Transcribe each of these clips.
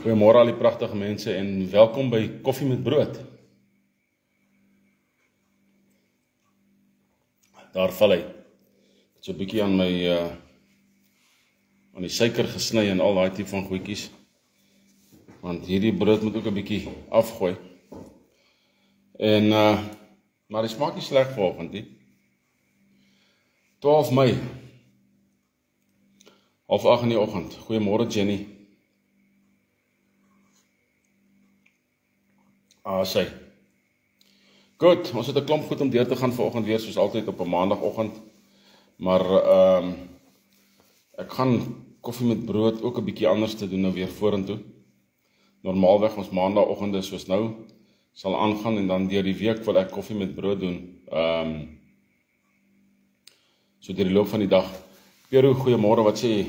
Goeiemôre al die pragtige mense en welkom by Koffie met Brood. Daar val hy. Ek het so 'n bietjie aan my aan die suiker gesny en al daai tipe van goedjies. Want hierdie brood moet ook 'n bietjie afgooi. En maar die smaak nie sleg vanoggend nie. 12 Mei. 7:30 in die oggend. Goeiemôre Jenny. Sy. Goed, ons het 'n klomp goed om deur te gaan vanoggend weer, soos altyd op 'n maandagooggend. Maar ek gaan koffie met brood ook 'n bietjie anders te doen nou weer vorentoe. Normaalweg ons maandagooggende soos nou sal aangaan en dan deur die week wil ek koffie met brood doen. So deur die loop van die dag. Peru, goeiemôre, wat sê jy?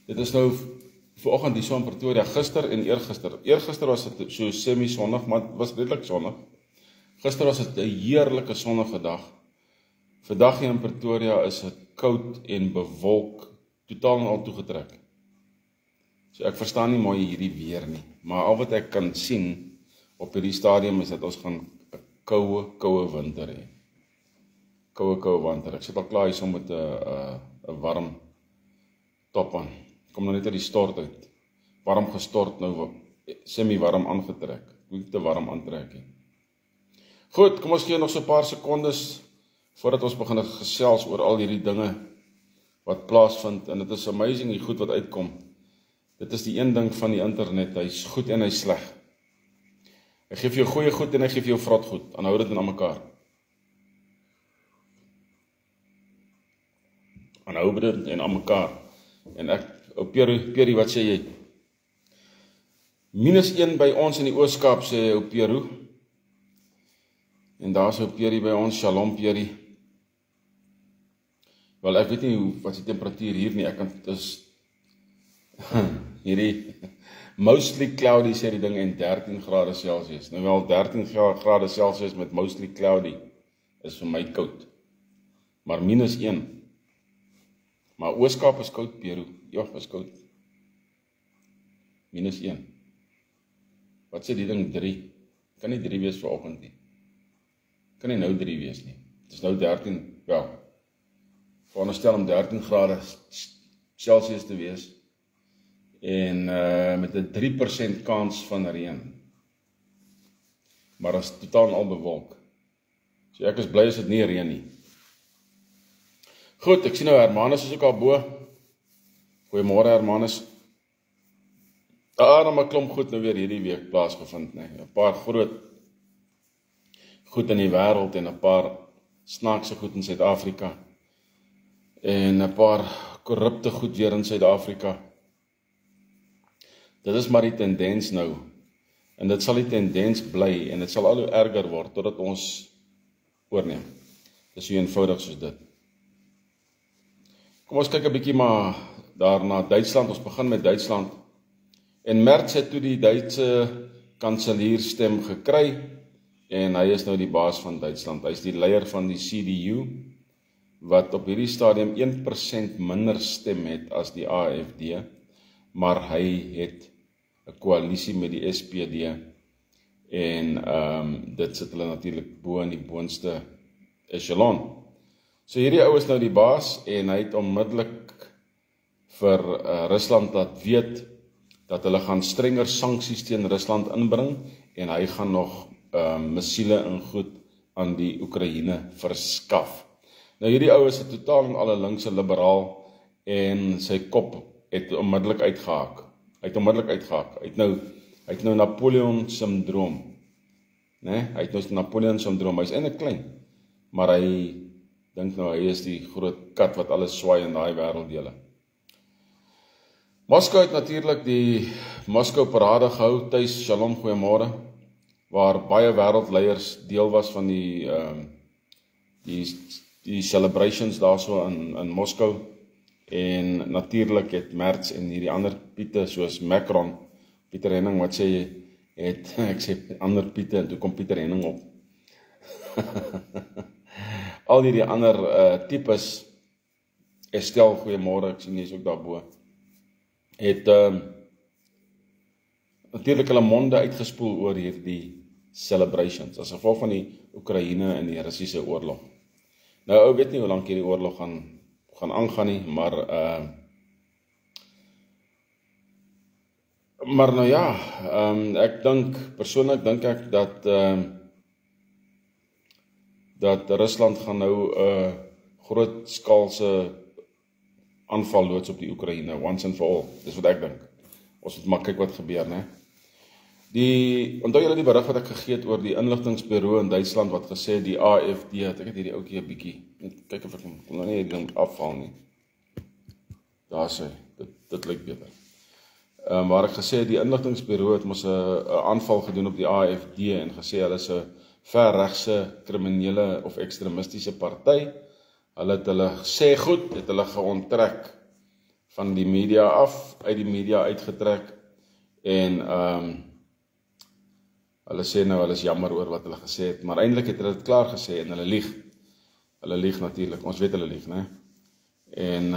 Dit is nou vanoggend hier so in Pretoria, gister en eergister. Eergister was dit so semi-sonnig, maar het was redelik sonnig. Gister was dit 'n heerlike sonnige dag. Vandag hier in Pretoria is dit koud en bewolk, totaal en al toegetrek. So ek verstaan nie mooi hierdie weer nie, maar al wat ek kan sien op hierdie stadium is dat ons gaan 'n koue winter hê. Koue winter. Ek sit al klaar hier so met 'n warm top aan. Kom nou net uit die stort uit. Warm gestort, nou semi-warm aangetrek. Nie te warm aantrek nie. Goed, kom ons gee nog so 'n paar sekondes voordat ons begin gesels oor al hierdie dinge wat plaasvind. En dit is amazing die goed wat uitkom. Dit is die een ding van die internet, hy's goed en hy's sleg. Hy gee vir jou goeie goed en hy gee vir jou vrot goed. Aanhou dit aan mekaar. Aanhou dit en aan mekaar. En ek Peru, wat sê jy? -1 by ons in die Oos-Kaap, sê ou Peru. En daar is ou Peru by ons, Shalom Peru. Wel, ek weet nie wat die temperatuur hier nie, dit is hierdie mostly cloudy, sê die ding, en 13 grade Celsius. Nou wel, 13 grade Celsius met mostly cloudy is vir my koud. Maar -1. Maar Oos-Kaap is koud, Peru. Ja, is koud. -1. Wat sê die ding 3? Kan nie 3 wees vanoggend nie. Kan nie nou 3 wees nie. Het is nou 13, wel. Veronderstel om 13 grade Celsius te wees. En met 'n 3% kans van reën. Maar as totaal en al bewolk. So ek is bly as dit nie reën nie. Goed, ek sien nou Hermanus is ook al bo. Goeiemôre Hermanus. Daar het 'n klomp goed nou weer hierdie week plaasgevind, nee. 'n paar groot goed in die wêreld en 'n paar snaakse goed in Suid-Afrika. En 'n paar korrupte goed weer in Suid-Afrika. Dit is maar die tendens nou. En dit sal die tendens bly en dit sal al hoe erger word totdat ons oorneem. Dit is so eenvoudig soos dit. Kom ons kyk 'n bietjie maar daar na Duitsland. Ons begin met Duitsland. En Merz het toe die Duitse kanselierstem gekry en hy is nou die baas van Duitsland. Hy is die leier van die CDU wat op hierdie stadium 1% minder stem het as die AfD, maar hy het 'n koalisie met die SPD en dit sit hulle natuurlik bo in die boonste echelon. So hierdie ou is nou die baas en hy het onmiddellik vir Rusland laat weet dat hulle gaan strenger sanksies teen Rusland inbring en hy gaan nog missiele en goed aan die Oekraïne verskaf. Nou hierdie ou is 'n totaal en alle linkse liberaal en sy kop het onmiddellik uitgehaak. Hy het nou Napoleon-syndroom. Né? Hy het nou Napoleon-syndroom. Hy's eintlik klein, maar hy dink nou hy is die groot kat wat alles swaai in daai wêrelddele. Moskou het natuurlik die Moskou parade gehou, tuis, Shalom, goeiemôre, waar baie wêreldleiers deel was van die celebrations daarso in Moskou. En natuurlik het Merz en hierdie ander Piete soos Macron, Pieter Henning, wat sê jy, ek sê ander Piete en toe kom Pieter Henning op. Al hierdie ander tipes, Estel, goeiemôre, ek sien jy is ook daarbo. het natuurlik hulle monde uitgespoel oor hierdie celebrations, as gevolg van die Oekraïne en die Russiese oorlog. Nou, ou weet nie hoe lank hierdie oorlog gaan aangaan nie, maar nou ja, ek dink, persoonlik dink ek dat Rusland gaan nou groot skaalse aanval loods op die Oekraïne, once and for all. Dis wat ek dink. Ons moet maar kyk wat gebeur, né? Onthou julle die berig wat ek gegee het oor die inligtingsbureau in Duitsland wat gesê die AFD, ek het hierdie ouetjie 'n bietjie, kyk of ek kon nou nie hierdie ding afval nie. Daar sê, dit lyk beter. Waar ek gesê het, die inligtingsbureau het mos 'n aanval gedoen op die AFD en gesê hulle is 'n verregse kriminele of ekstremistiese party. Hulle het hulle gesê goed, het hulle geonttrek van die media af, uit die media uitgetrek en hulle sê nou, hulle is jammer oor wat hulle gesê het, maar eintlik het hulle dit klaar gesê en hulle lieg. Hulle lieg natuurlik, ons weet hulle lieg, né? En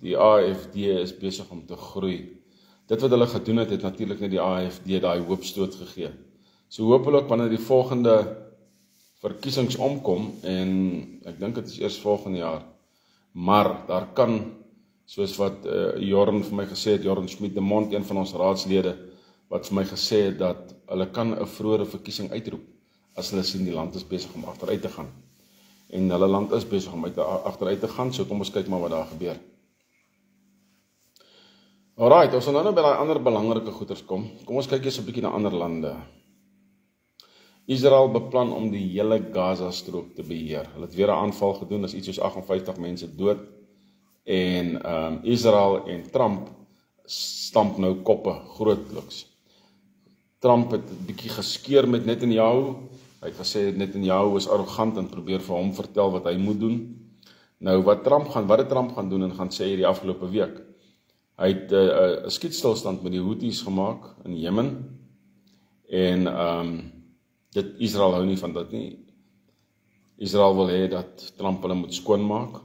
die AFD is besig om te groei. Dit wat hulle gedoen het natuurlik net die AFD daai hoopstoot gegee. So hopelik wanneer die volgende verkiesings omkom, en ek dink dit is eers volgende jaar, maar daar kan, soos wat Jorn vir my gesê het, Jorn Schmidt de Mont, een van ons raadslede, wat vir my gesê het, dat hulle kan 'n vroeëre verkiesing uitroep, as hulle sien die land is besig om agteruit te gaan. En hulle land is besig om agteruit te gaan, so kom ons kyk maar wat daar gebeur. Alright, ons gaan nou by daai ander belangrike goeters kom. Kom ons kyk eers 'n bietjie na ander lande. Israel beplan om die hele Gaza-strook te beheer. Hulle het weer 'n aanval gedoen, is iets soos 58 mense dood. En Israel en Trump stamp nou koppe grootliks. Trump het 'n bietjie geskeer met Netanyahu. Hy het gesê Netanyahu is arrogant en probeer vir hom vertel wat hy moet doen. Nou wat het Trump gaan doen en gaan sê hierdie afgelope week? Hy het 'n skietstilstand met die Houthis gemaak in Jemen. En Israel hou nie van dit nie. Israel wil hê dat Trump hulle moet skoonmaak.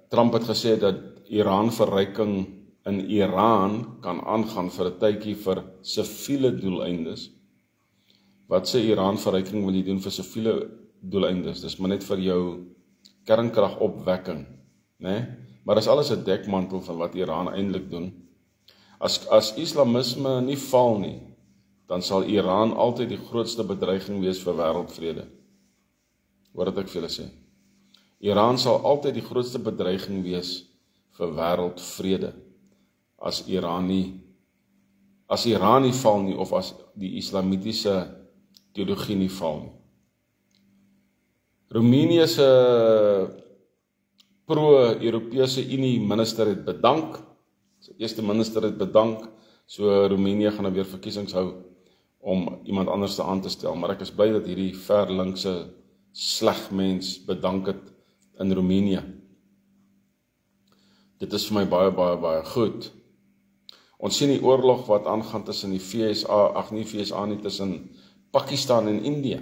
Trump het gesê dat Iran-verryking in Iran kan aangaan vir 'n tydjie vir siviele doeleindes. Wat sê Iran-verryking wil jy doen vir siviele doeleindes? Dis maar net vir jou kernkragopwekking, né? Maar dis alles 'n dekmantel van wat Iran eintlik doen. As islamisme nie val nie, dan sal Iran altyd die grootste bedreiging wees vir wêreldvrede. Hoor wat ek vir julle sê. Iran sal altyd die grootste bedreiging wees vir wêreldvrede. As Iran nie val nie, of as die islamitiese teologie nie val nie. Roemenië se pro-Europese Unie minister het bedank. Sy eerste minister het bedank, so Roemenië gaan nou weer verkiesings hou om iemand anders aan te stel, maar ek is bly dat hierdie verlinkse sleg mens bedank het in Roemenië. Dit is vir my baie, baie, baie goed. Ons sien die oorlog wat aangaan tussen die VSA nie, tussen Pakistan en Indië.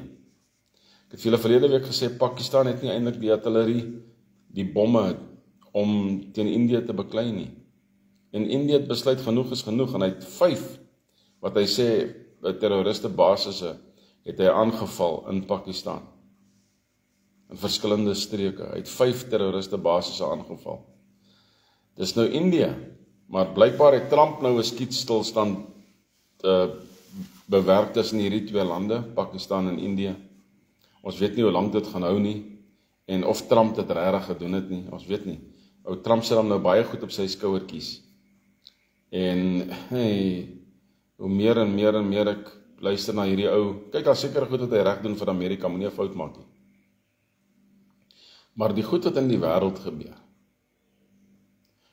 Ek het vir julle verlede week gesê, Pakistan het nie eintlik die artillerie, die bomme, om teen Indië te beklei nie. En Indië het besluit genoeg is genoeg, en hy het 5, wat hy sê, terroriste basisse, het hy aangeval in Pakistan. In verskillende streke. Hy het 5 terroriste basisse aangeval. Dis nou Indië, maar blykbaar het Trump nou 'n skietstilstand bewerk tussen hierdie twee lande, Pakistan en Indië. Ons weet nie hoe lank dit gaan hou nie, en of Trump dit regtig gedoen het nie, ons weet nie. Ou Trump sit dan nou baie goed op sy skouertjies. En hoe meer en meer ek luister na hierdie ou, kyk, daar seker goed wat hy reg doen vir Amerika, moenie 'n fout maak nie. Maar die goed wat in die wêreld gebeur,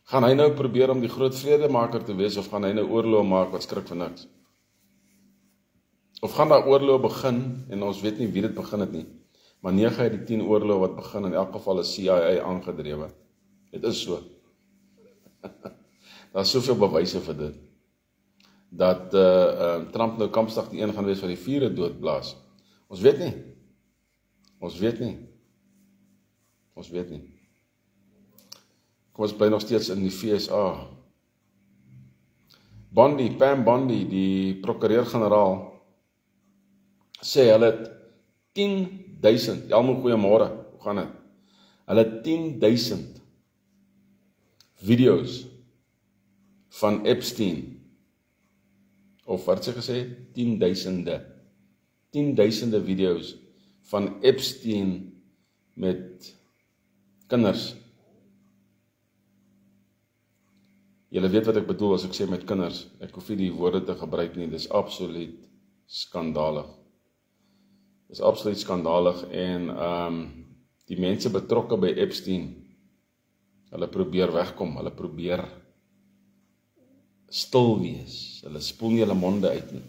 gaan hy nou probeer om die groot vredemaker te wees, of gaan hy nou oorlog maak wat skrik vir niks? Of gaan daar oorlog begin, en ons weet nie wie dit begin het nie, maar 9 uit die 10 oorlog wat begin, in elk geval is CIA aangedrewe. Dit is so. Daar is soveel bewyse vir dit, dat Trump nou kampstig die een gaan wees wat die vure doodblaas. Ons weet nie. Ons weet nie. Ons weet nie. Kom ons bly nog steeds in die VSA. Pam Bondi, die prokureur-generaal, sê hulle het 10.000, almal goeiemôre, hoe gaan dit? Hulle het 10.000 video's van Epstein, of wat sy gesê, 10.000 video's van Epstein met kinders. Julle weet wat ek bedoel as ek sê met kinders, ek hoef nie die woorde te gebruik nie, dis absoluut skandalig. Dis absoluut skandalig en die mense betrokke by Epstein, hulle probeer wegkom, hulle probeer stil wees, hulle spoel nie hulle monde uit nie.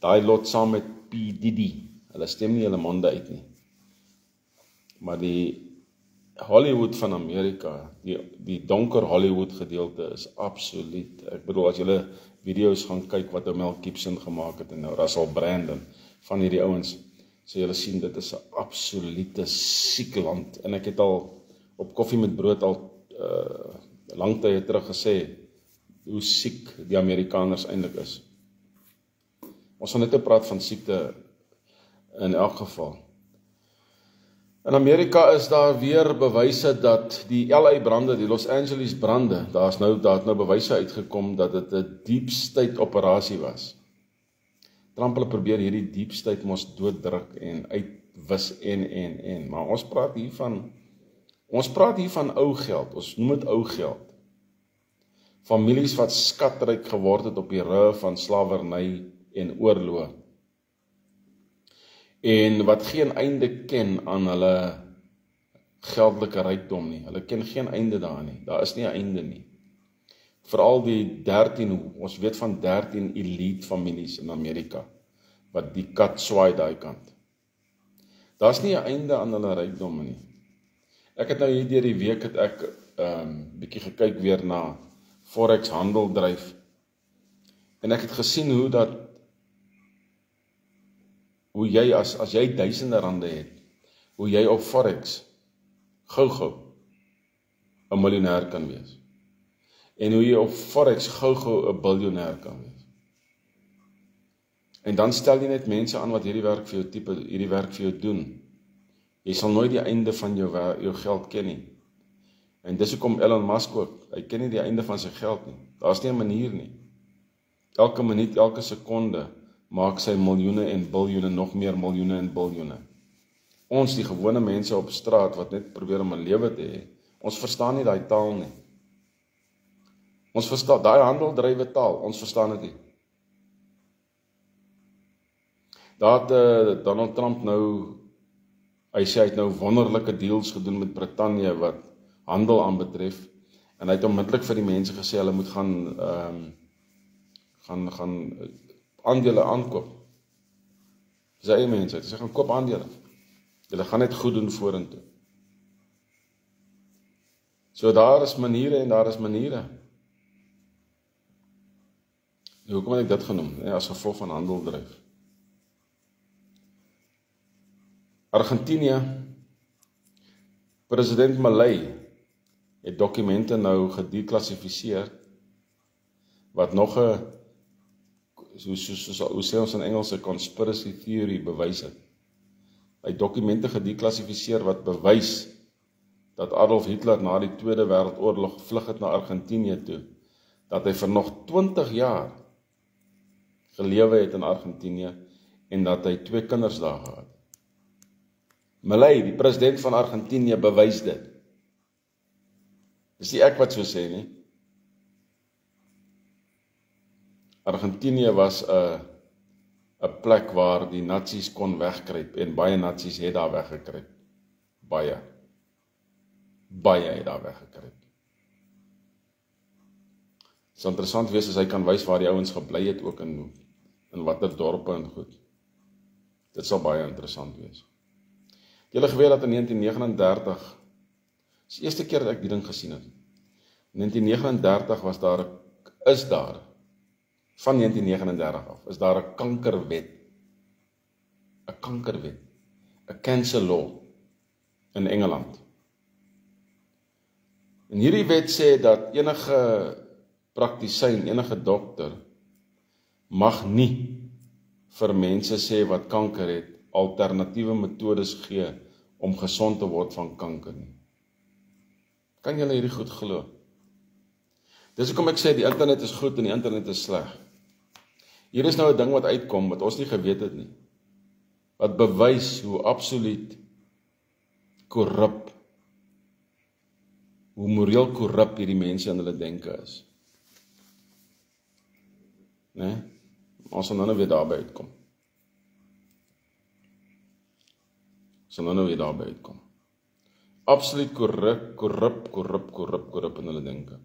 Daai lot saam met P. Diddy, hulle stem nie hulle monde uit nie. Maar die Hollywood van Amerika, die donker Hollywood gedeelte is absoluut, ek bedoel as julle video's gaan kyk wat Mel Gibson gemaak het en nou Russell Brandon van hierdie ouens, so julle sien dit is 'n absolute siek land en ek het al op koffie met brood al lang tye terug gesê hoe siek die Amerikaners eintlik is. Ons gaan net praat van siekte in elk geval. In Amerika is daar weer bewyse dat die LA brande, die Los Angeles brande, daar het nou bewyse uitgekom dat dit 'n deep state operasie was. Trump hulle probeer hierdie deep state mos dooddruk en uitwis en, maar ons praat hier van ou geld, ons noem dit ou geld. Families wat skatryk geword het op die rug van slawerny en oorlog. En wat geen einde ken aan hulle geldelike rykdom nie. Hulle ken geen einde daar nie. Daar is nie 'n einde nie. Veral die 13, ons weet van 13 elite families in Amerika, wat die kat swaai daai kant. Daar's nie 'n einde aan hulle rykdomme nie. Ek het nou hier deur die week het ek bietjie gekyk weer na Forex handeldryf. En ek het gesien hoe jy as jy duisende rande het, hoe jy op Forex gou 'n miljonair kan wees. En hoe jy op Forex gou 'n biljonair kan wees. En dan stel jy net mense aan wat hierdie werk vir jou doen. Jy sal nooit die einde van jou geld ken nie. En dis hoekom Elon Musk ook, hy ken nie die einde van sy geld nie. Daar's nie 'n manier nie. Elke minuut, elke sekonde maak sy miljoene en biljoene, nog meer miljoene en biljoene. Ons, die gewone mense op straat, wat net probeer om 'n lewe te hê, ons verstaan nie daai taal nie. Ons verstaan, daai handeldrywe taal, ons verstaan dit nie. Daar het Donald Trump nou, hy sê hy het nou wonderlike deals gedoen met Brittanje wat handel aanbetref, en hy het onmiddellik vir die mense gesê, hulle moet gaan aandele aankoop. Dis eie mense, hy sê gaan koop aandele. Julle gaan net goed doen vorentoe. So daar is maniere en daar is maniere. Hoekom het ek dit genoem? As gevolg van handeldryf. Argentinië, president Milei het dokumente nou gedeklassifiseer wat nog 'n, hoe sê ons in Engels, 'n conspiracy theory bewys het. Hy het dokumente gedeklassifiseer wat bewys dat Adolf Hitler na die Tweede Wêreldoorlog vlug het na Argentinië toe, dat hy vir nog 20 jaar gelewe het in Argentinië en dat hy 2 kinders daar gehad. Milei, die president van Argentinië, bewys dit. Dis nie ek wat so sê nie. Argentinië was 'n plek waar die nazi's kon wegkruip en baie nazi's het daar weggekruip. Baie het daar weggekruip. Het sal interessant wees as hy kan wys waar die ouens gebly het ook in watter dorpe en goed. Dit sal baie interessant wees. Julle geweet dat in 1939, dis die eerste keer dat ek die ding gesien het. In 1939 van 1939 af, is daar 'n kankerwet. 'n kankerwet. 'n cancer law in Engeland. En hierdie wet sê dat enige praktisyn, enige dokter, mag nie vir mense sê wat kanker het, alternatiewe metodes gee om gesond te word van kanker nie. Kan julle hierdie goed glo? Dis hoekom ek sê die internet is goed en die internet is sleg. Hier is nou 'n ding wat uitkom wat ons nie geweet het nie. Wat bewys hoe absoluut korrup, hoe moreel korrup hierdie mense in hulle denke is. Nee? Ons sal nou weer daarby uitkom. Absoluut korrup in hulle denke.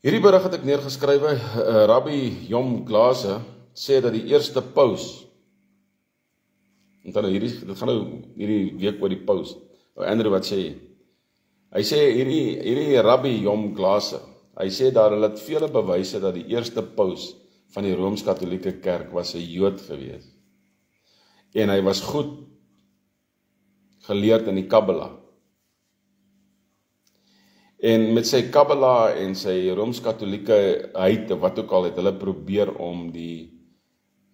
Hierdie berig het ek neergeskrywe, Rabbi Yom Glaser sê dat die eerste paus, dit gaan nou hierdie week oor die paus, Andrew, wat sê hy? Hy sê hierdie Rabbi Yom Glaser, hy sê daar hulle het vele bewyse dat die eerste paus van die Rooms-Katolieke Kerk was 'n Jood gewees. En hy was goed geleerd in die Kabbalah. En met sy Kabbalah en sy Rooms-Katolieke heide, wat ook al, het hulle probeer om die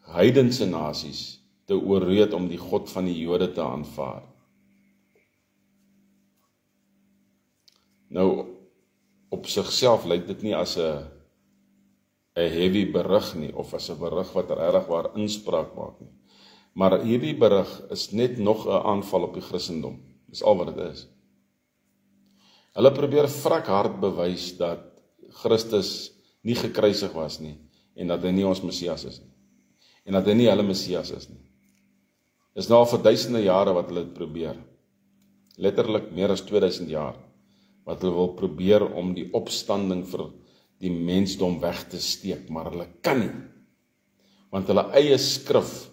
heidense nasies te oorreed om die God van die Jode te aanvaar. Nou, op sigself lyk dit nie as 'n heavy berig nie, of as 'n berig wat regtig waar inspraak maak nie. Maar hierdie berig is net nog 'n aanval op die Christendom. Dis al wat dit is. Hulle probeer vrek hard bewys dat Christus nie gekruisig was nie, en dat hy nie ons Messias is nie. En dat hy nie hulle Messias is nie. Dis nou al vir duisende jare wat hulle dit probeer. Letterlik meer as 2000 jaar. Wat hulle wil probeer om die opstanding vir die mensdom weg te steek, maar hulle kan nie. Want hulle eie skrif,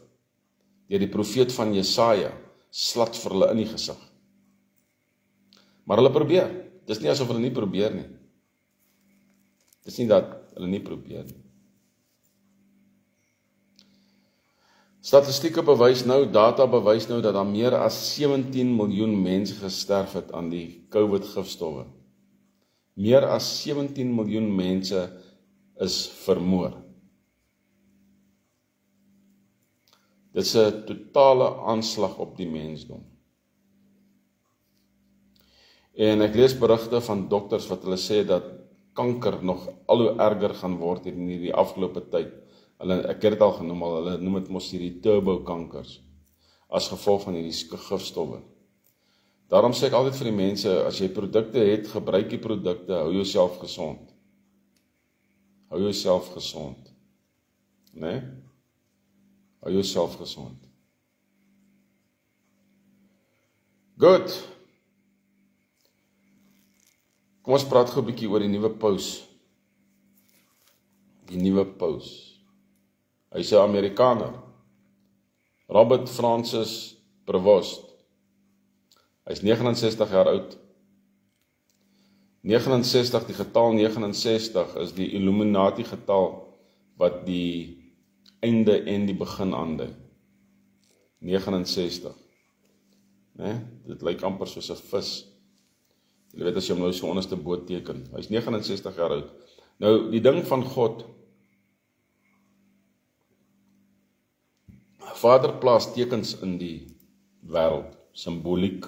deur die profeet van Jesaja, slat vir hulle in die gesig. Maar hulle probeer. Dis nie asof hulle nie probeer nie. Dis nie dat hulle nie probeer nie. Statistieke bewys nou, data bewys nou, dat daar meer as 17 miljoen mense gesterf het aan die COVID-gifstowwe. Meer as 17 miljoen mense is vermoor. Dit is 'n totale aanslag op die mensdom. En ek lees berigte van dokters wat hulle sê dat kanker nog al hoe erger gaan word in hierdie afgelope tyd. Ek het dit al genoem, hulle noem dit mos hierdie turbo-kankers, as gevolg van hierdie gifstowwe. Daarom sê ek altyd vir die mense, as jy produkte het, gebruik die produkte, hou jouself gesond. Hou jouself gesond. Nee? Hou jouself gesond. Goed. Kom ons praat gou 'n bietjie oor die nuwe paus. Die nuwe paus. Hy's 'n Amerikaner. Robert Francis Prevost. Hy's 69 jaar oud. 69, die getal 69 is die Illuminati getal wat die einde en die begin aandui. 69. Nee, dit lyk amper soos 'n vis. Jy weet as jy hom nou so onderste bo teken. Hy's 69 jaar oud. Nou, die ding van God, Vader plaas tekens in die wêreld, simboliek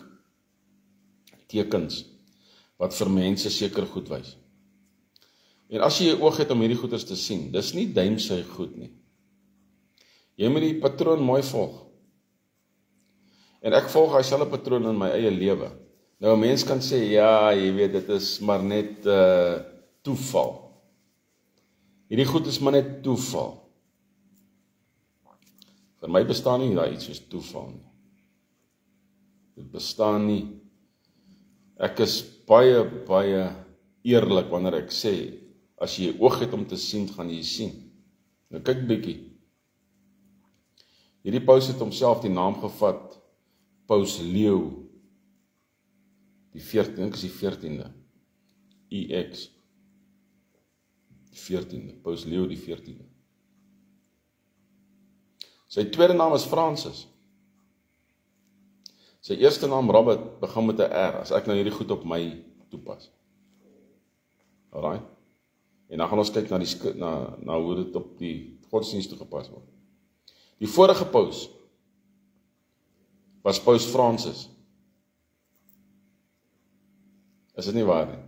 tekens, wat vir mense seker goed wys. En as jy 'n oog het om hierdie goeders te sien, dis nie duimsuig goed nie. Jy moet die patroon mooi volg. En ek volg hy selfe patroon in my eie lewe. Nou, 'n mens kan sê, ja, jy weet, dit is maar net toeval. Hierdie goed is maar net toeval. Vir my bestaan nie daar iets soos toeval nie. Dit bestaan nie. Ek is baie, baie eerlik wanneer ek sê, as jy oog het om te sien, gaan jy sien. Nou kyk bietjie. Hierdie paus het homself die naam gevat, Paus Leo, die 14, ek is die 14de, EX, die 14de, Paus Leo die 14de. Sy tweede naam is Francis. Sy eerste naam, Robert, begin met 'n R, as ek nou hierdie goed op my toepas. Alright? En dan gaan ons kyk na hoe dit op die godsdienst toegepas word. Die vorige paus was Paus Francis. Is dit nie waar nie?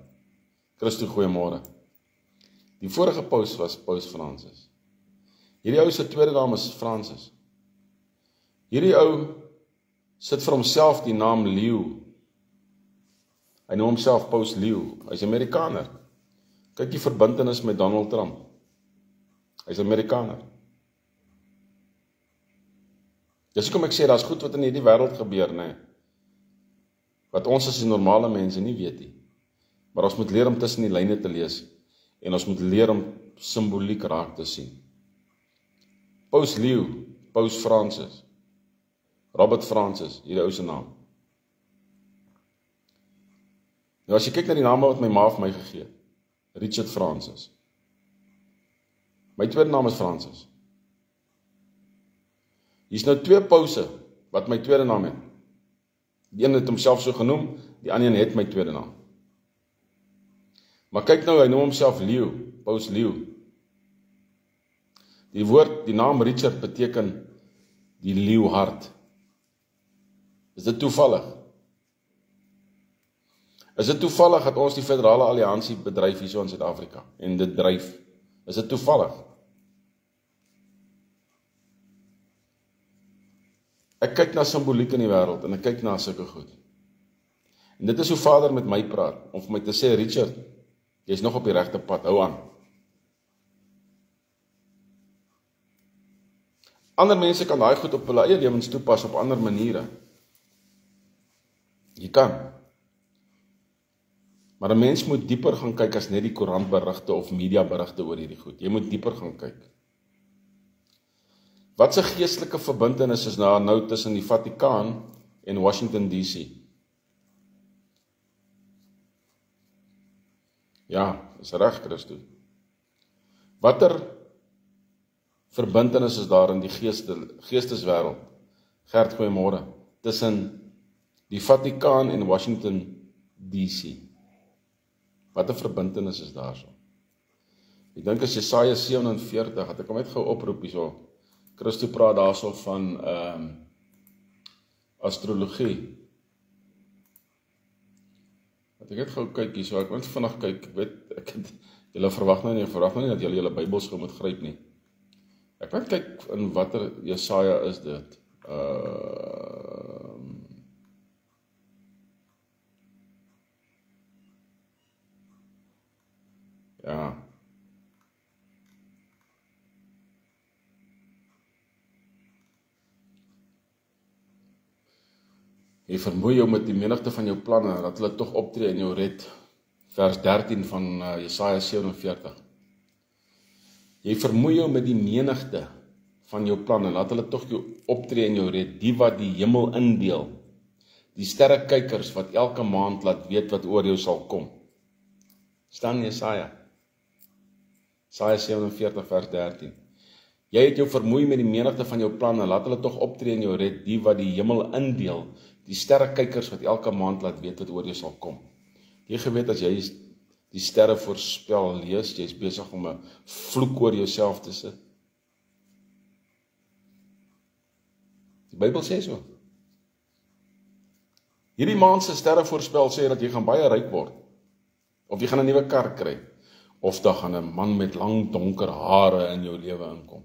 Christo, goeiemôre. Die vorige paus was Paus Francis. Hierdie ou se tweede naam is Francis. Hierdie ou sit vir homself die naam Leo. Hy noem homself Paus Leo. Hy's Amerikaner. Kyk die verbintenis met Donald Trump. Hy's Amerikaner. Dis hoekom ek sê, daar's goed wat in hierdie wêreld gebeur, né? Wat ons as die normale mense nie weet nie. Maar ons moet leer om tussen die lyne te lees. En ons moet leer om simboliek raak te sien. Paus Leo, Paus Francis, Robert Francis, hierdie ou se naam. Nou as jy kyk na die name wat my ma vir my gegee het, Richard Francis. My tweede naam is Francis. Hier's nou 2 pause wat my tweede naam het. Die een het homself so genoem, die ander het my tweede naam. Maar kyk nou, hy noem homself Leo, Paus Leo. Die naam Richard beteken die leeuhart. Is dit toevallig? Is dit toevallig dat ons die Federale Alliansie bedryf hier so in Suid-Afrika en dit dryf? Is dit toevallig? Ek kyk na simboliek in die wêreld en ek kyk na sulke goed. En dit is hoe Vader met my praat, om vir my te sê, Richard, jy is nog op die regte pad, hou aan. Ander mense kan daai goed op hulle eie lewens toepas op ander maniere. Jy kan. Maar 'n mens moet dieper gaan kyk as net die koerantberigte of mediaberigte oor hierdie goed. Jy moet dieper gaan kyk. Wat 'n geestelike verbintenis is daar nou tussen die Vatikaan en Washington DC? Ja, is reg, Christo. Watter verbintenis is daar in die geesteswêreld? Gert, goeiemôre. Tussen die Vatikaan en Washington DC. Wat 'n verbintenis is daar so? Ek dink as Jesaja 47, het ek hom net gou oproep hierso. Christo praat daarso van astrologie. Wat ek net gou kyk hierso, ek moet vandag kyk, ek weet, julle verwag nou nie dat julle Bybels gou moet gryp nie. Ek moet kyk in watter Jesaja is dit. Ja. Jy vermoei jou met die menigte van jou planne, dat hulle tog optree en jou red. Vers 13 van Jesaja 47. Jy vermoei jou met die menigte van jou planne, laat hulle tog jou optree en jou red, die wat die hemel indeel, die sterrekykers wat elke maand laat weet wat oor jou sal kom. Staan Jesaja 47 vers 13. Jy het jou vermoei met die menigte van jou planne, laat hulle tog optree en jou red, die wat die hemel indeel, die sterrekykers wat elke maand laat weet wat oor jou sal kom. Jy geweet as jy die sterre voorspel lees, jy is besig om 'n vloek oor jouself te sit. Die Bybel sê so. Hierdie maand se sterre voorspel sê dat jy gaan baie ryk word, of jy gaan 'n nuwe kar kry, of daar gaan 'n man met lang donker hare in jou lewe inkom.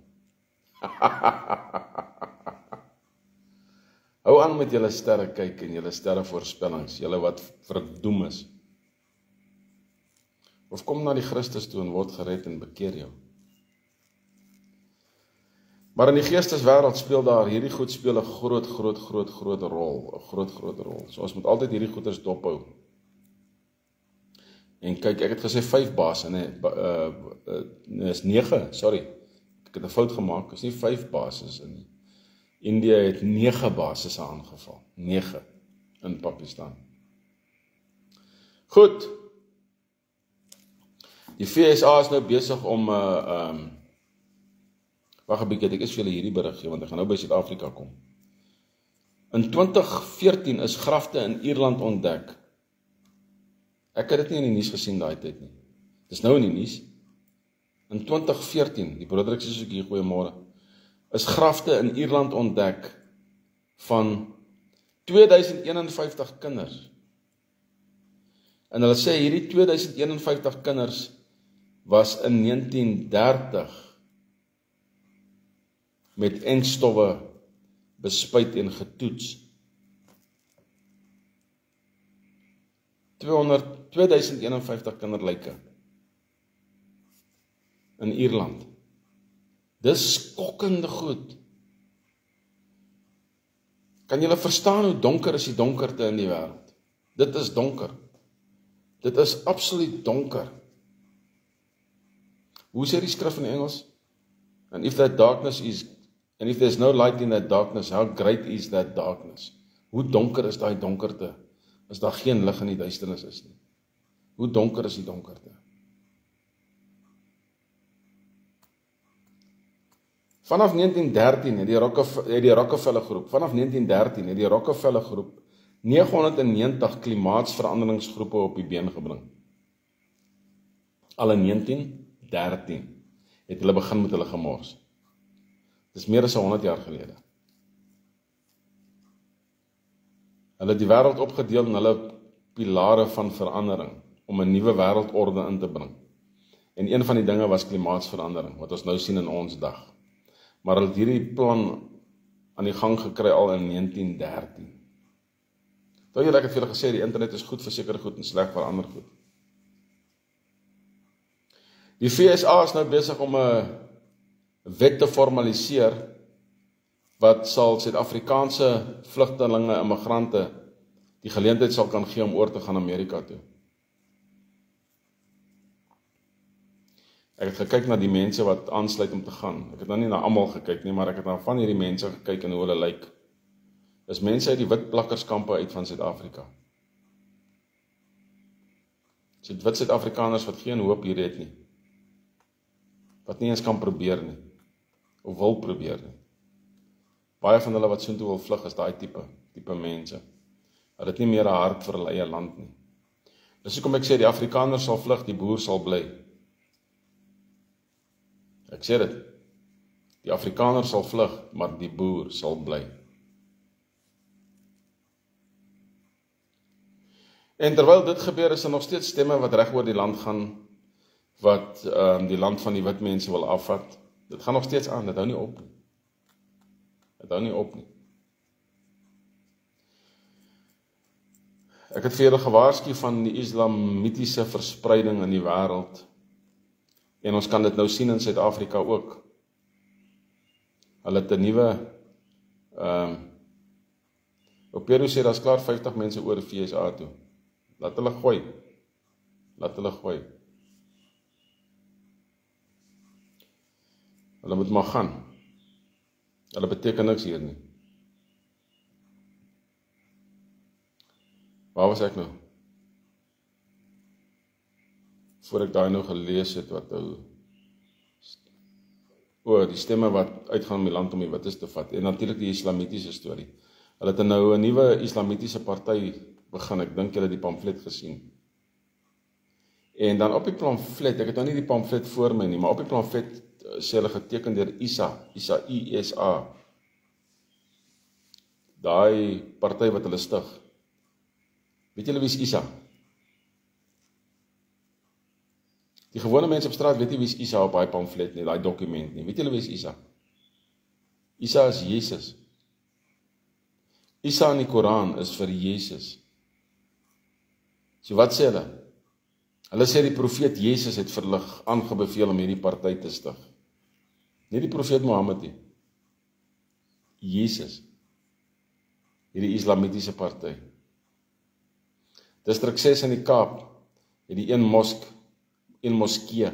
Hou aan met julle sterre kyk en julle sterre voorspellings, julle wat verdoem is. Of kom na die Christus toe en word gered en bekeer jou. Maar in die geesteswêreld speel daar hierdie goed speel 'n groot rol, 'n groot rol. So ons moet altyd hierdie goeders dophou. En kyk, ek het gesê 5 basse, nee, is 9, sorry. Ek het 'n fout gemaak, is nie 5 bases nie. India het 9 basisse aangeval, 9 in Pakistan. Goed. Die FSA is nou besig om wag 'n bietjie, ek is vir julle hierdie berig gee, want ek gaan nou by Suid-Afrika kom. In 2014 is grafte in Ierland ontdek. Ek het dit nie in die nuus gesien daai tyd nie. Dis nou in die nuus. In 2014, die broeder ek sê so hier goeiemôre, is grafte in Ierland ontdek van 2051 kinders. En hulle sê hierdie 2051 kinders was in 1930 met enkstowwe bespuit en getoets. 2051 kinderlyke in Ierland. Dis skokkende goed. Kan julle verstaan hoe donker is die donkerte in die wêreld? Dit is donker. Dit is absoluut donker. Hoe sê die skrif in Engels? And if there's no light in that darkness, how great is that darkness? Hoe donker is daai donkerte? As daar geen lig in die duisternis is nie. Hoe donker is die donkerte? Vanaf 1913 het die Rockefeller groep, 990 klimaatsveranderingsgroepe op die been gebring. Al in 1913 het hulle begin met hulle gemors. Dis meer as 100 jaar gelede. Hulle het die wêreld opgedeel in hulle pilare van verandering om 'n nuwe wêreldorde in te bring. En een van die dinge was klimaatsverandering, wat ons nou sien in ons dag. Maar hulle het hierdie plan aan die gang gekry al in 1913. Toe ek het vir julle gesê, die internet is goed vir sekere goed en sleg vir ander goed. Die FSA is nou besig om 'n wet te formaliseer wat sal Suid-Afrikaanse vlugtelinge, immigrante die geleentheid sal kan gee om oor te gaan Amerika toe. Ek het gekyk na die mense wat aansluit om te gaan. Ek het nou nie na almal gekyk nie, maar ek het na van hierdie mense gekyk en hoe hulle lyk. Dis mense uit die wit plakkerskampe uit van Suid-Afrika. Dit wit Suid-Afrikaners wat geen hoop hier het nie. Wat nie eens kan probeer nie. Of wil probeer nie. Baie van hulle wat soontoe wil vlug is daai tipe mense. Hulle het nie meer 'n hart vir hulle eie land nie. Dis hoekom ek sê die Afrikaner sal vlug, die boer sal bly. Ek sê dit. Die Afrikaner sal vlug, maar die boer sal bly. En terwyl dit gebeur, is nog steeds stemme wat reg oor die land gaan, wat die land van die wit mense wil afvat. Dit gaan nog steeds aan, dit hou nie op nie. Dit hou nie op nie. Ek het vir julle gewaarsku van die islamitiese verspreiding in die wêreld. En ons kan dit nou sien in Suid-Afrika ook. Hulle het 'n nuwe Peru sê daar's klaar 50 mense oor FSA toe. Laat hulle gooi. Laat hulle gooi. Hulle moet maar gaan. Hulle beteken niks hier nie. Waar was ek nou? Voor ek daai nou gelees het wat die stemme wat uitgaan om die land om die wites te vat. En natuurlik die islamitiese storie. Hulle het nou 'n nuwe islamitiese party begin. Ek dink julle het die pamflet gesien. En dan op die pamflet, ek het nou nie die pamflet voor my nie, maar op die pamflet sê hulle geteken deur ISA. Daai party wat hulle stig. Weet julle wie is ISA? Die gewone mense op straat weet nie wie is ISA op daai pamflet nie, daai dokument nie. Weet julle wie is ISA? ISA is Jesus. ISA in die Koran is vir Jesus. So wat sê hulle? Hulle sê die profeet Jesus het vir hulle aangebeveel om hierdie party te stig. Nie die profeet Mohammed nie. Jesus. Hierdie islamitiese party. Distrik 6 in die Kaap het die een moskee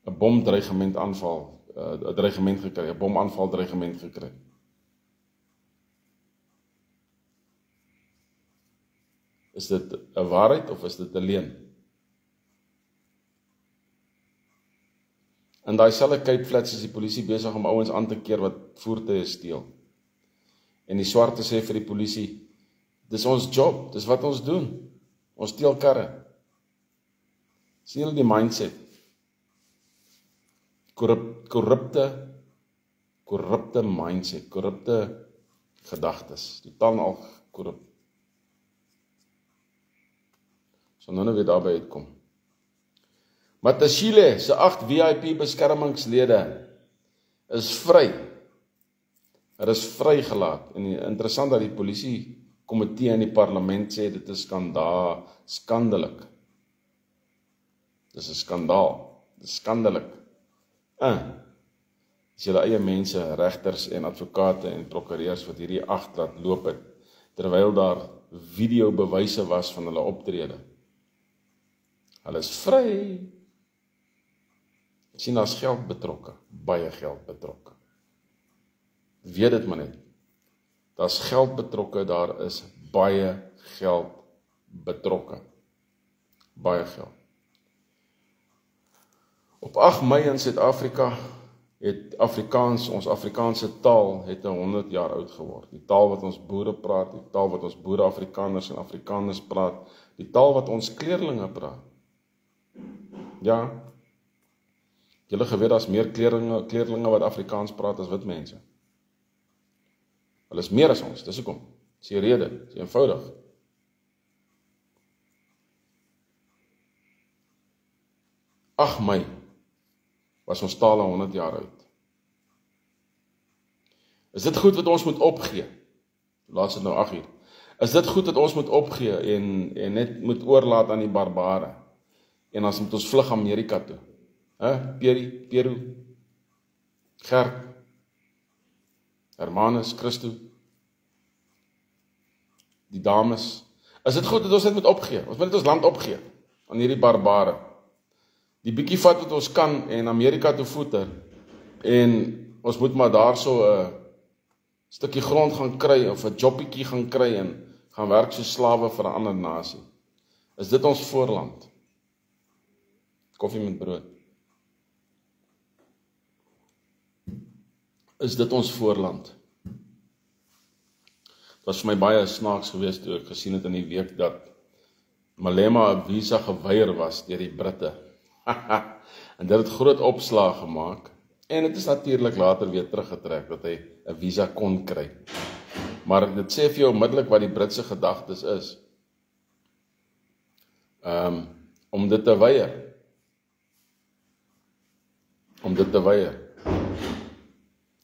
'n bomdreigement aanval, 'n dreigement gekry, 'n bomaanval dreigement gekry. Is dit 'n waarheid of is dit 'n leuen? In daai selfe Cape Flats is die polisie besig om ouens aan te keer wat voertuie steel. En die swarte sê vir die polisie, dis ons job, dis wat ons doen. Ons steel karre. Sien julle die mindset? Korrupte mindset, korrupte gedagtes, totaal en al korrup. So nou weer daarby uitkom. Matashile se 8 VIP beskermingslede is vry. Hulle is vrygelaat. En interessant dat die polisie komitee in die parlement sê dit is skandelik. Dis 'n skandaal. Dis skandelik. Dis julle eie mense, regters en advokate en prokureurs wat hierdie 8 laat loop het, terwyl daar videobewyse was van hulle optrede. Hulle is vry. Ek sien daar's geld betrokke, baie geld betrokke. Weet dit maar net. Daar's geld betrokke, daar is baie geld betrokke. Baie geld. Op 8 Mei in Suid-Afrika het ons Afrikaanse taal het 100 jaar oud geword. Die taal wat ons boere praat, die taal wat ons boere Afrikaners en Afrikaners praat, die taal wat ons kleerlinge praat. Ja, julle geweet daar's meer kleerlinge wat Afrikaans praat as wit mense. Hulle is meer as ons, dis hoekom. Dis die rede, dis eenvoudig. Ag Mei was ons taal 100 jaar oud. Is dit goed wat ons moet opgee? Laat dit nou 8 uur. Is dit goed dat ons moet opgee en net moet oorlaat aan die barbare? En as moet ons vlug Amerika toe? Peru, Gert, Hermanus, Christo, die dames. Is dit goed dat ons net moet opgee? Ons moet net ons land opgee aan hierdie barbare. Die bietjie vat wat ons kan en Amerika toe voeter en ons moet maar daar so 'n stukkie grond gaan kry of 'n jobbietjie gaan kry en gaan werk so slawe vir 'n ander nasie. Is dit ons voorland? Koffie met brood. Is dit ons voorland? Het was vir my baie snaaks geweest toe ek gesien het in die week dat Malema 'n visa geweier was deur die Britte. En dit het groot opslag gemaak. En dit is natuurlik later weer teruggetrek dat hy 'n visa kon kry. Maar dit sê vir jou onmiddellik wat die Britse gedagtes is. Om dit te weier.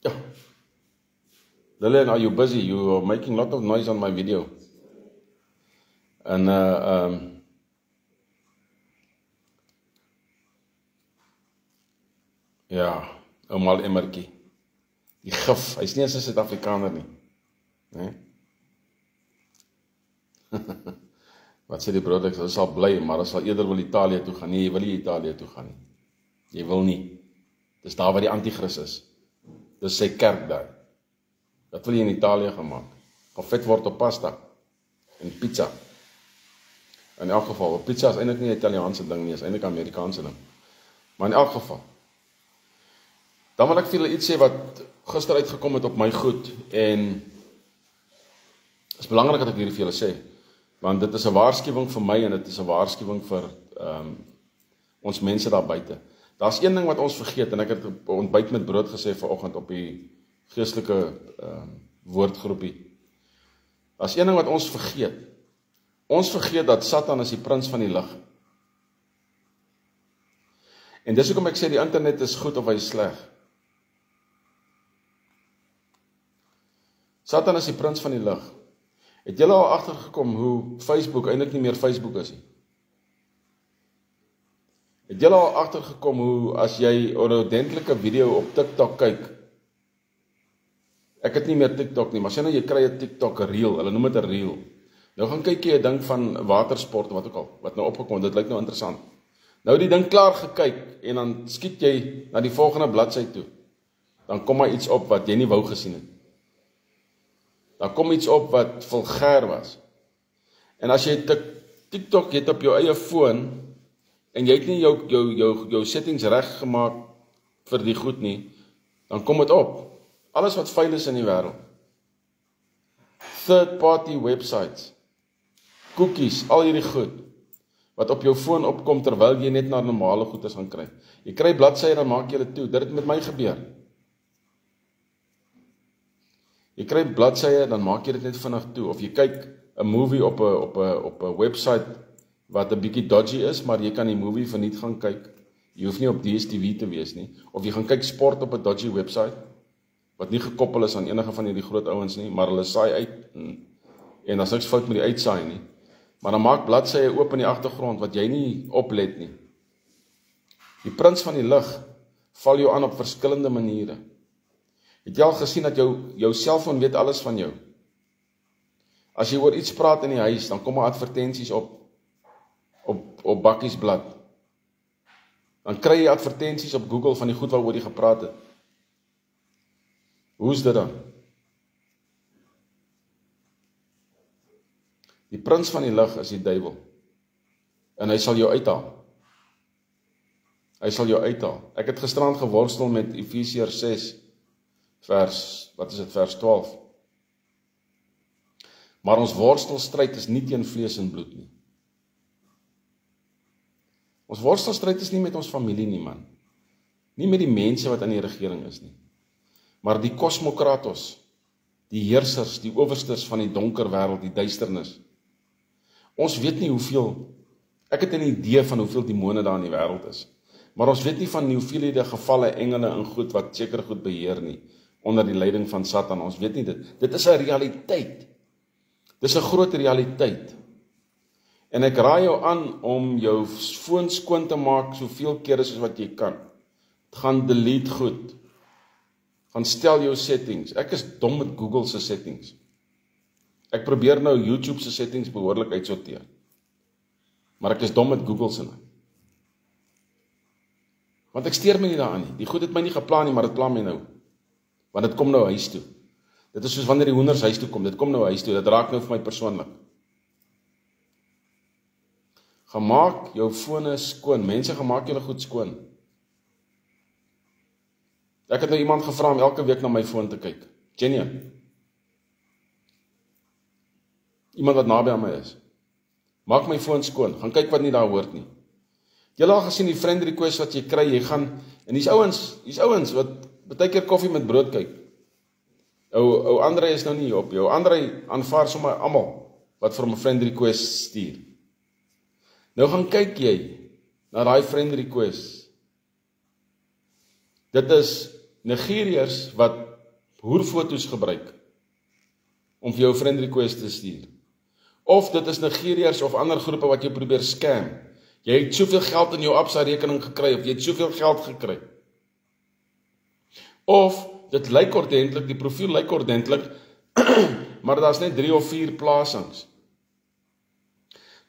Ja. Lillian, are you busy? You are making a lot of noise on my video. En ja, Omal Emmertjie. Die gif, hy's nie eens 'n Suid-Afrikaner nie. Nee. Wat sê die brood, ek sal bly, maar ek sal eerder wil Italië toe gaan. Nee, jy wil nie Italië toe gaan nie. Jy wil nie. Dis daar waar die antichrist is. Dis sy kerk daar. Wat wil jy in Italië gemaak? Vet word op pasta en pizza. In elk geval, pizza is eintlik nie 'n Italiaanse ding nie, is eintlik 'n Amerikaanse ding. Maar in elk geval. Dan wil ek vir julle iets sê wat gister uitgekom het op my goed en is belangrik dat ek hierdie vir julle sê, want dit is 'n waarskuwing vir my en dit is 'n waarskuwing vir ons mense daar buite. Daar's een ding wat ons vergeet en ek het ontbyt met brood gesê vanoggend op die geestelike woordgroepie. Daar's een ding wat ons vergeet. Ons vergeet dat Satan is die prins van die lig. En dis hoekom ek sê die internet is goed of hy is sleg. Satan is die prins van die lig. Het julle al agtergekom hoe Facebook eintlik nie meer Facebook is nie? Het julle al agtergekom hoe as jy 'n ordentlike video op TikTok kyk, ek het nie meer TikTok nie, maar sê nou jy kry 'n TikTok reel, hulle noem dit 'n reel. Nou gaan kyk jy 'n ding van watersport wat ook al, wat nou opgekom, dit lyk nou interessant. Nou die ding klaar gekyk en dan skiet jy na die volgende bladsy toe. Dan kom maar iets op wat jy nie wou gesien het. Dan kom iets op wat vulgêr was. En as jy TikTok het op jou eie foon en jy het nie jou settings reg gemaak vir die goed nie, dan kom dit op. Alles wat vuil is in die wêreld. Third party websites, cookies, al hierdie goed. wat op jou foon opkom terwyl jy net na normale goedes gaan kry. Jy kry bladsye, dan maak jy dit toe. Dit het met my gebeur. Jy kry bladsye, dan maak jy dit net vinnig toe. Of jy kyk 'n movie op 'n website wat 'n bietjie dodgy is, maar jy kan die movie verniet gaan kyk. Jy hoef nie op DStv te wees nie. Of jy gaan kyk sport op 'n dodgy website wat nie gekoppel is aan enige van hierdie groot ouens nie, maar hulle saai uit en daar's niks fout met die uitsaai nie. Maar dan maak bladsye oop in die agtergrond wat jy nie oplet nie. Die prins van die lig val jou aan op verskillende maniere. Het jy al gesien dat jou selfoon weet alles van jou? As jy oor iets praat in die huis, dan kom advertensies op bakkiesblad. Dan kry jy advertensies op Google van die goed waaroor jy gepraat het. Hoe is dit dan? Die prins van die lig is die duiwel. En hy sal jou uithaal. Hy sal jou uithaal. Ek het gisterand geworstel met Efesiërs 6, vers 12. Maar ons worstelstryd is nie teen vlees en bloed nie. Ons worstelstryd is nie met ons familie nie, man. Nie met die mense wat in die regering is nie. Maar die kosmokratos, die heersers, die owersters van die donker wêreld, die duisternis. Ons weet nie hoeveel, ek het 'n idee van hoeveel demone daar in die wêreld is. Maar ons weet nie van die hoeveelhede gevalle engele en goed wat seker goed beheer nie, onder die leiding van Satan. Ons weet nie dit. Dit is 'n realiteit. Dis 'n groot realiteit. En ek raai jou aan om jou foon skoon te maak soveel kere soos wat jy kan. Gaan delete goed. Gaan stel jou settings. Ek is dom met Google se settings. Ek probeer nou YouTube se settings behoorlik uitsorteer. Maar ek is dom met Google se nou. Want ek steur my nie daaraan nie. Die goed het my nie geplan nie, maar dit pla my nou. Want dit kom nou huis toe. Dit is soos wanneer die hoenders huis toe kom. Dit kom nou huis toe. Dit raak nou vir my persoonlik. Gemaak jou fone skoon. Mense, gemaak julle goed skoon. Ek het nou iemand gevra om elke week na my foon te kyk. Ken jy? Iemand wat naby aan my is. Maak my foon skoon. Gaan kyk wat nie daar hoort nie. Jy al gesien die friend request wat jy kry, jy gaan, en hier's ouens wat baie keer koffie met brood kyk. Ou Andre is nou nie op. Ou Andre aanvaar sommer almal wat vir hom 'n friend request stuur. Nou gaan kyk jy na daai friend request. Dit is Nigeriërs wat hoerfoto's gebruik om vir jou friend request te stuur. Of dit is Nigeriërs of ander groepe wat jy probeer scam. Jy het soveel geld in jou Absa rekening gekry, of jy het soveel geld gekry. Of dit lyk ordentlik, die profiel lyk ordentlik, maar daar's net 3 of 4 plasings.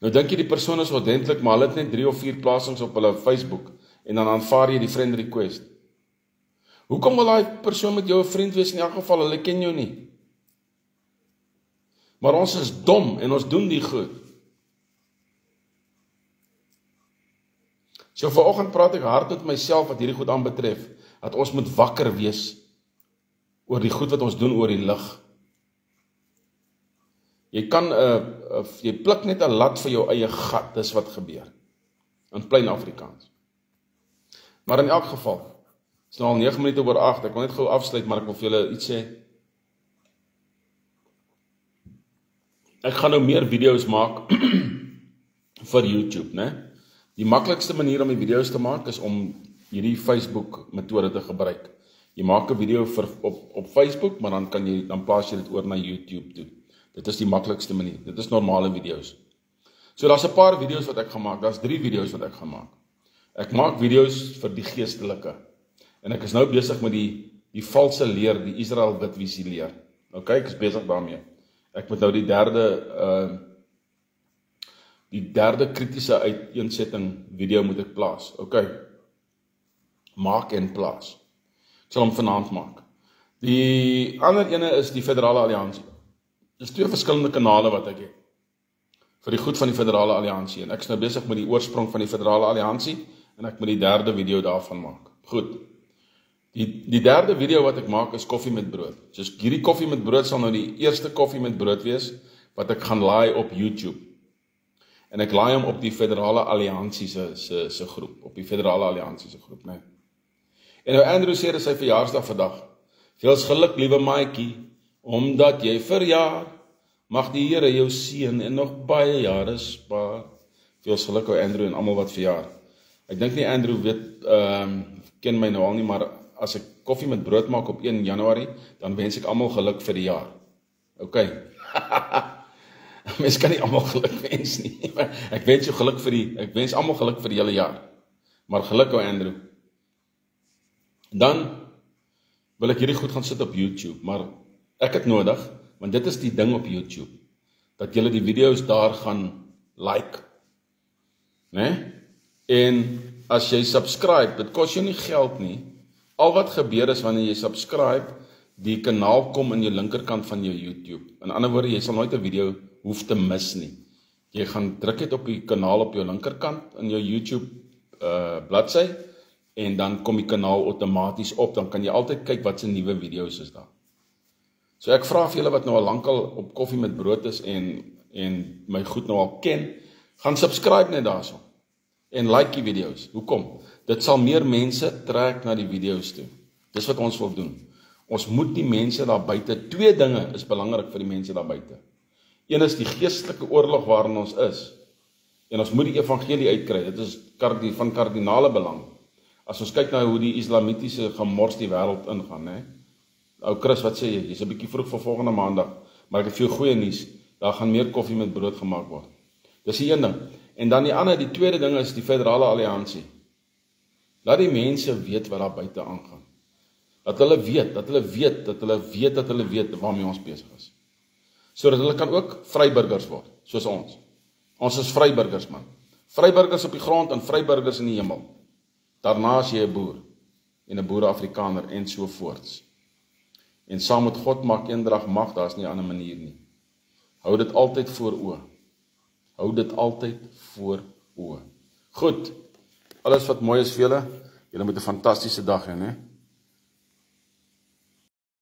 Nou dink jy die persoon is ordentlik, maar hulle het net 3 of 4 plasings op hulle Facebook, en dan aanvaar jy die friend request. Hoekom wil daai persoon met jou 'n vriend wees in elk geval? Hulle ken jou nie. Maar ons is dom en ons doen die goed. So vanoggend praat ek hard met myself wat hierdie goed aanbetref, dat ons moet wakker wees oor die goed wat ons doen oor die lig. Jy kan jy pluk net 'n lat vir jou eie gat, dis wat gebeur. In plain Afrikaans. Maar in elk geval, het is nou al 9 minute oor 8, ek wil net gou afsluit, maar ek wil vir julle iets sê. Ek gaan nou meer video's maak vir YouTube, né? Die maklikste manier om die video's te maak is om hierdie Facebook metode te gebruik. Jy maak 'n video op Facebook, maar dan plaas jy dit oor na YouTube toe. Dit is die maklikste manier. Dit is normale video's. So daar's 'n paar video's wat ek gaan maak. Daar's 3 video's wat ek gaan maak. Ek maak video's vir die geestelike. En ek is nou besig met die valse leer, die Israel witvisie leer. OK, ek is besig daarmee. Ek moet nou die derde kritiese uiteensetting video moet ek plaas. OK. Maak en plaas. Ek sal hom vanaand maak. Die ander ene is die Federale Alliansie. Dis 2 verskillende kanale wat ek het vir die goed van die Federale Alliansie, en ek is nou besig met die oorsprong van die Federale Alliansie, en ek moet die derde video daarvan maak. Goed. Die derde video wat ek maak is koffie met brood. So hierdie koffie met brood sal nou die eerste koffie met brood wees wat ek gaan laai op YouTube. En ek laai hom op die Federale Alliansie se groep, op die Federale Alliansie se groep, né? En nou Andrew sê dis sy verjaarsdag vandag. Veel geluk, liewe maatjie, omdat jy verjaar, mag die Here jou seën en nog baie jare spaar. Veel geluk ou Andrew en almal wat verjaar. Ek dink nie Andrew weet, ken my nou al nie, maar as ek koffie met brood maak op 1 Januarie, dan wens ek almal geluk vir die jaar. OK. Mens kan nie almal geluk wens nie. Ek wens almal geluk vir die hele jaar. Maar geluk ou Andrew. Dan wil ek hierdie goed gaan sit op YouTube, maar ek het nodig, want dit is die ding op YouTube, dat julle die video's daar gaan like. Né? En as jy subscribe, dit kos jou nie geld nie. Al wat gebeur is wanneer jy subscribe, die kanaal kom in jou linkerkant van jou YouTube. In ander woorde, jy sal nooit 'n video hoef te mis nie. Jy gaan druk dit op die kanaal op jou linkerkant in jou YouTube bladsy en dan kom die kanaal outomaties op, dan kan jy altyd kyk wat se nuwe video's is daar. So ek vra vir julle wat nou al lankal op koffie met brood is en my goed nou al ken, gaan subscribe net daarso en like die video's. Hoekom? Dit sal meer mense trek na die video's toe. Dis wat ons wil doen. Ons moet die mense daar buite, 2 dinge is belangrik vir die mense daar buite. Een is die geestelike oorlog waarin ons is. En ons moet die evangelie uitkry. Dit is van kardinale belang. As ons kyk na hoe die islamitiese gemors die wêreld ingaan, né? Ou Chris, wat sê jy? Jy's 'n bietjie vroeg vir volgende maandag, maar ek het vir jou goeie nuus. Daar gaan meer koffie met brood gemaak word. Dis die een ding. En dan die tweede ding is die Federale Alliansie. Laat die mense weet wat daar buite aangaan. Dat hulle weet waarmee ons besig is. Sodat hulle kan ook vryburgers word, soos ons. Ons is vryburgers, man. Vryburgers op die grond en vryburgers in die hemel. Daarna is jy 'n boer en 'n boere-Afrikaner en so voorts. En saam met God maak eendrag mag, daar is nie 'n ander manier nie. Hou dit altyd voor oë. Goed, alles wat mooi is vir julle, julle moet 'n fantastiese dag hê, né?